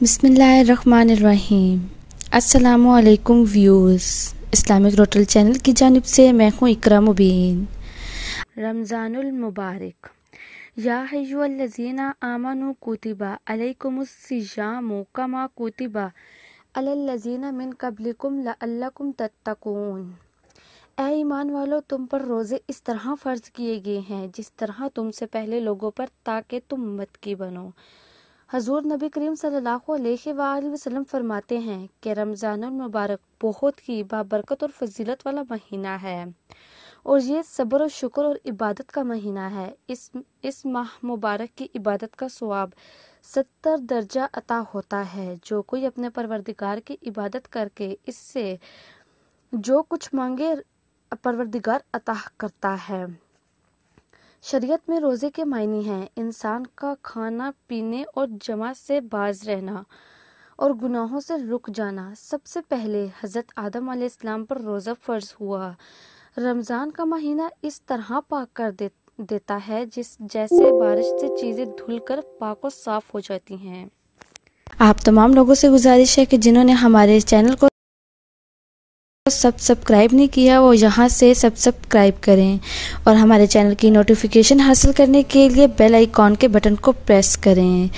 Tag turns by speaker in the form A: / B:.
A: بسم اللہ الرحمن الرحیم۔ السلام علیکم ویورز، اسلامک روٹل چینل کی جانب سے میں ہوں اقرا مبین۔ رمضان المبارک۔ یا ایھا الذین آمنوا کتب علیکم الصیام کما کتب علی الذین من قبلکم لعلکم تتقون۔ اے ایمان والو، تم پر روزے اس طرح فرض کیے گئے ہیں جس طرح تم سے پہلے لوگوں پر، تاکہ تم متقی بنو۔ حضور نبی کریم صلی اللہ علیہ وآلہ وسلم فرماتے ہیں کہ رمضان المبارک بہت ہی بابرکت اور فضیلت والا مہینہ ہے، اور یہ صبر و شکر اور عبادت کا مہینہ ہے۔ اس ماہ مبارک کی عبادت کا ثواب 70 درجہ عطا ہوتا ہے۔ جو کوئی اپنے پروردگار کی عبادت کر کے اس سے جو کچھ مانگے پروردگار عطا کرتا ہے۔ شریعت میں روزے کے معنی ہیں انسان کا کھانا پینے اور جماع سے باز رہنا اور گناہوں سے رک جانا۔ سب سے پہلے حضرت آدم علیہ السلام پر روزہ فرض ہوا۔ رمضان کا مہینہ اس طرح پاک کر دیتا ہے جیسے بارش سے چیزیں دھل کر پاک و صاف ہو جاتی ہیں۔ آپ تمام لوگوں سے گزارش ہے کہ جنہوں نے ہمارے چینل کو سبسکرائب نہیں کیا وہ یہاں سے سبسکرائب کریں، اور ہمارے چینل کی نوٹیفیکیشن حاصل کرنے کے لیے بیل آئیکن کے بٹن کو پریس کریں۔